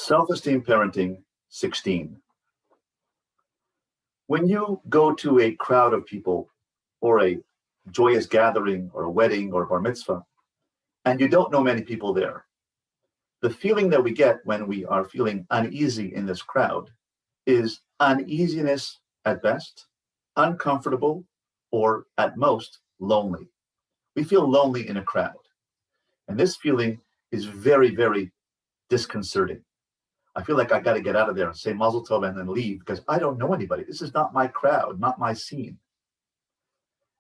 Self-esteem parenting 16. When you go to a crowd of people or a joyous gathering or a wedding or a bar mitzvah, and you don't know many people there, the feeling that we get when we are feeling uneasy in this crowd is uneasiness at best, uncomfortable, or at most, lonely. We feel lonely in a crowd. And this feeling is very, very disconcerting. I feel like I got to get out of there and say Mazel Tov and then leave because I don't know anybody. This is not my crowd, not my scene.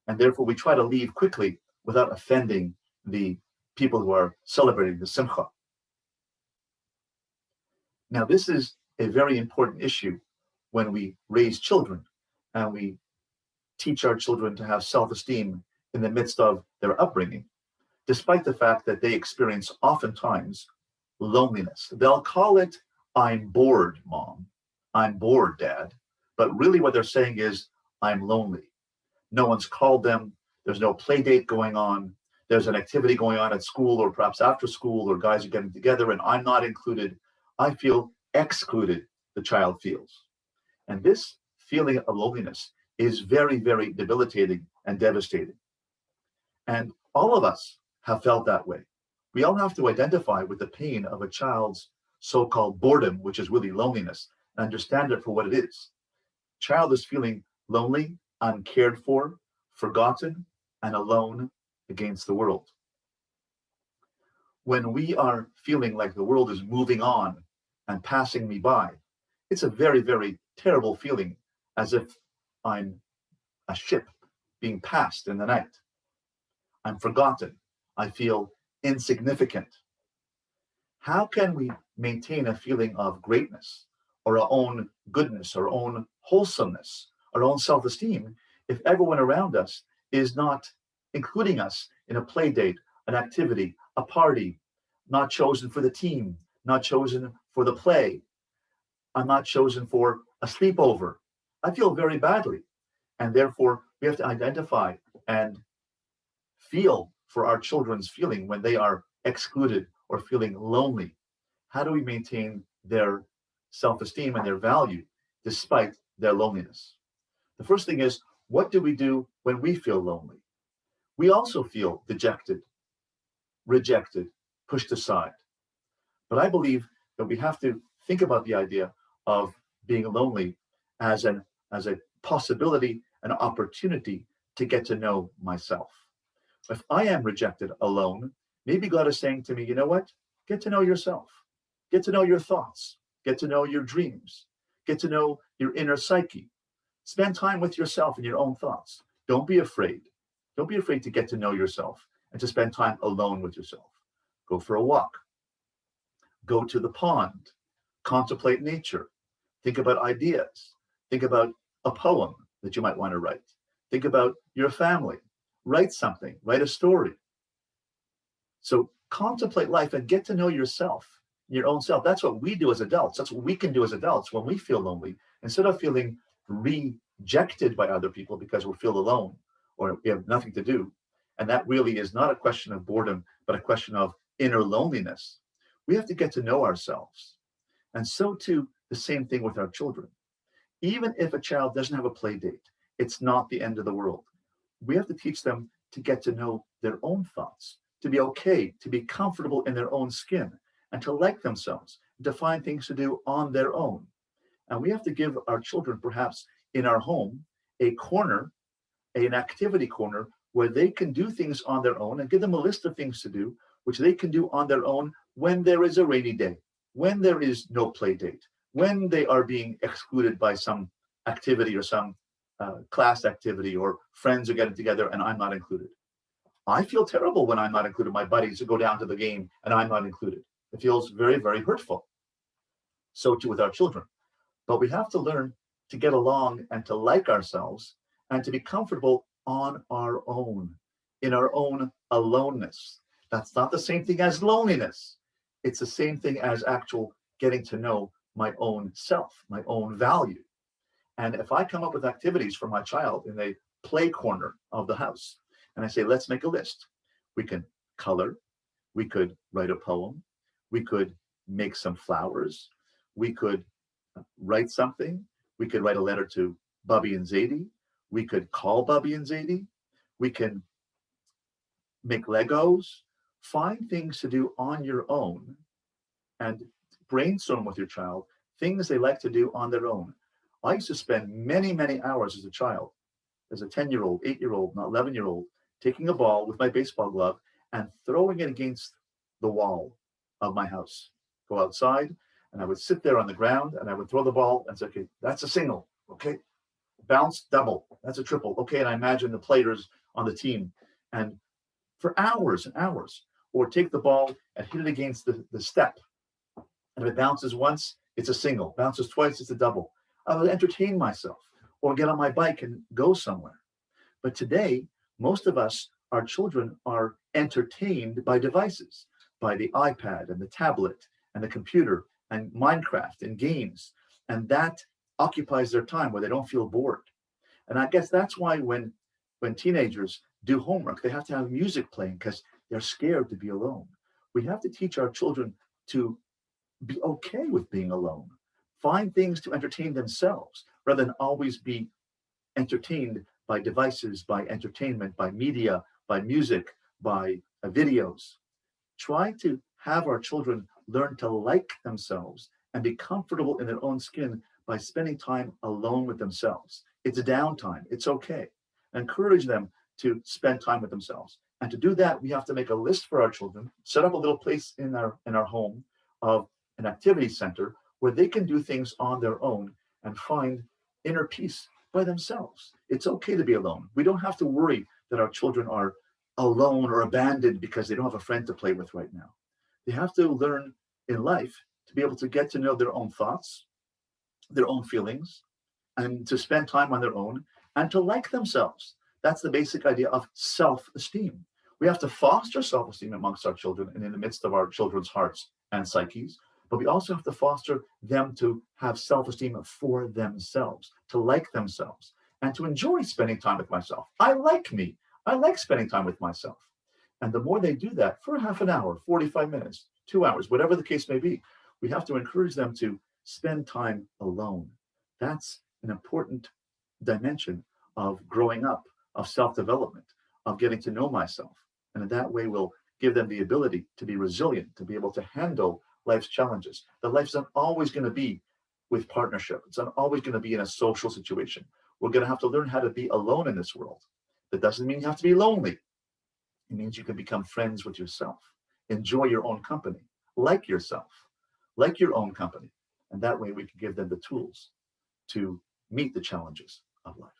And therefore, we try to leave quickly without offending the people who are celebrating the Simcha. Now, this is a very important issue when we raise children and we teach our children to have self-esteem in the midst of their upbringing, despite the fact that they experience oftentimes loneliness. They'll call it, "I'm bored, Mom. I'm bored, Dad." But really what they're saying is, "I'm lonely." No one's called them. There's no play date going on. There's an activity going on at school or perhaps after school, or guys are getting together and I'm not included. I feel excluded, the child feels. And this feeling of loneliness is very, very debilitating and devastating. And all of us have felt that way. We all have to identify with the pain of a child's so-called boredom, which is really loneliness, and understand it for what it is. Child is feeling lonely, uncared for, forgotten, and alone against the world. When we are feeling like the world is moving on and passing me by, it's a very, very terrible feeling, as if I'm a ship being passed in the night. I'm forgotten. I feel insignificant. How can we maintain a feeling of greatness or our own goodness, our own wholesomeness, our own self-esteem if everyone around us is not including us in a play date, an activity, a party, not chosen for the team, not chosen for the play, I'm not chosen for a sleepover? I feel very badly. And therefore, we have to identify and feel for our children's feeling when they are excluded or feeling lonely. How do we maintain their self-esteem and their value despite their loneliness? The first thing is, what do we do when we feel lonely? We also feel dejected, rejected, pushed aside. But I believe that we have to think about the idea of being lonely as a possibility, an opportunity to get to know myself. If I am rejected alone, maybe God is saying to me, you know what? Get to know yourself. Get to know your thoughts. Get to know your dreams. Get to know your inner psyche. Spend time with yourself and your own thoughts. Don't be afraid. Don't be afraid to get to know yourself and to spend time alone with yourself. Go for a walk. Go to the pond. Contemplate nature. Think about ideas. Think about a poem that you might want to write. Think about your family. Write something. Write a story. So contemplate life and get to know yourself, your own self. That's what we do as adults. That's what we can do as adults when we feel lonely. Instead of feeling rejected by other people because we feel alone or we have nothing to do. And that really is not a question of boredom, but a question of inner loneliness. We have to get to know ourselves. And so too, the same thing with our children. Even if a child doesn't have a play date, it's not the end of the world. We have to teach them to get to know their own thoughts, to be okay, to be comfortable in their own skin, and to like themselves, to find things to do on their own. And we have to give our children, perhaps in our home, a corner, an activity corner, where they can do things on their own and give them a list of things to do, which they can do on their own when there is a rainy day, when there is no play date, when they are being excluded by some activity or some class activity, or friends are getting together and I'm not included. I feel terrible when I'm not included. My buddies go down to the game and I'm not included. It feels very, very hurtful. So too with our children. But we have to learn to get along and to like ourselves and to be comfortable on our own, in our own aloneness. That's not the same thing as loneliness. It's the same thing as actual getting to know my own self, my own value. And if I come up with activities for my child in a play corner of the house, and I say, let's make a list. We can color, we could write a poem, we could make some flowers. We could write something. We could write a letter to Bubby and Zadie. We could call Bubby and Zadie. We can make Legos. Find things to do on your own and brainstorm with your child things they like to do on their own. I used to spend many, many hours as a child, as a 10-year-old, 8-year-old, not 11-year-old, taking a ball with my baseball glove and throwing it against the wall of my house. Go outside, and I would sit there on the ground and I would throw the ball and say, okay, that's a single. Okay. Bounce, double. That's a triple. Okay. And I imagine the players on the team. And for hours and hours, or take the ball and hit it against the step. And if it bounces once, it's a single. Bounces twice, it's a double. I would entertain myself or get on my bike and go somewhere. But today, most of us, our children, are entertained by devices, by the iPad and the tablet and the computer and Minecraft and games. And that occupies their time where they don't feel bored. And I guess that's why when teenagers do homework, they have to have music playing because they're scared to be alone. We have to teach our children to be okay with being alone. Find things to entertain themselves rather than always be entertained by devices, by entertainment, by media, by music, by videos. Try to have our children learn to like themselves and be comfortable in their own skin by spending time alone with themselves. It's a downtime. It's okay. Encourage them to spend time with themselves. And to do that, we have to make a list for our children, set up a little place in our home of an activity center where they can do things on their own and find inner peace by themselves. It's okay to be alone. We don't have to worry that our children are alone or abandoned because they don't have a friend to play with right now. They have to learn in life to be able to get to know their own thoughts, their own feelings, and to spend time on their own and to like themselves. That's the basic idea of self-esteem. We have to foster self-esteem amongst our children and in the midst of our children's hearts and psyches, but we also have to foster them to have self-esteem for themselves, to like themselves, and to enjoy spending time with myself. I like me. I like spending time with myself. And the more they do that for half an hour, 45 minutes, 2 hours, whatever the case may be, we have to encourage them to spend time alone. That's an important dimension of growing up, of self-development, of getting to know myself. And in that way, we'll give them the ability to be resilient, to be able to handle life's challenges. That life's not always going to be with partnership. It's not always going to be in a social situation. We're going to have to learn how to be alone in this world. That doesn't mean you have to be lonely. It means you can become friends with yourself. Enjoy your own company. Like yourself. Like your own company. And that way we can give them the tools to meet the challenges of life.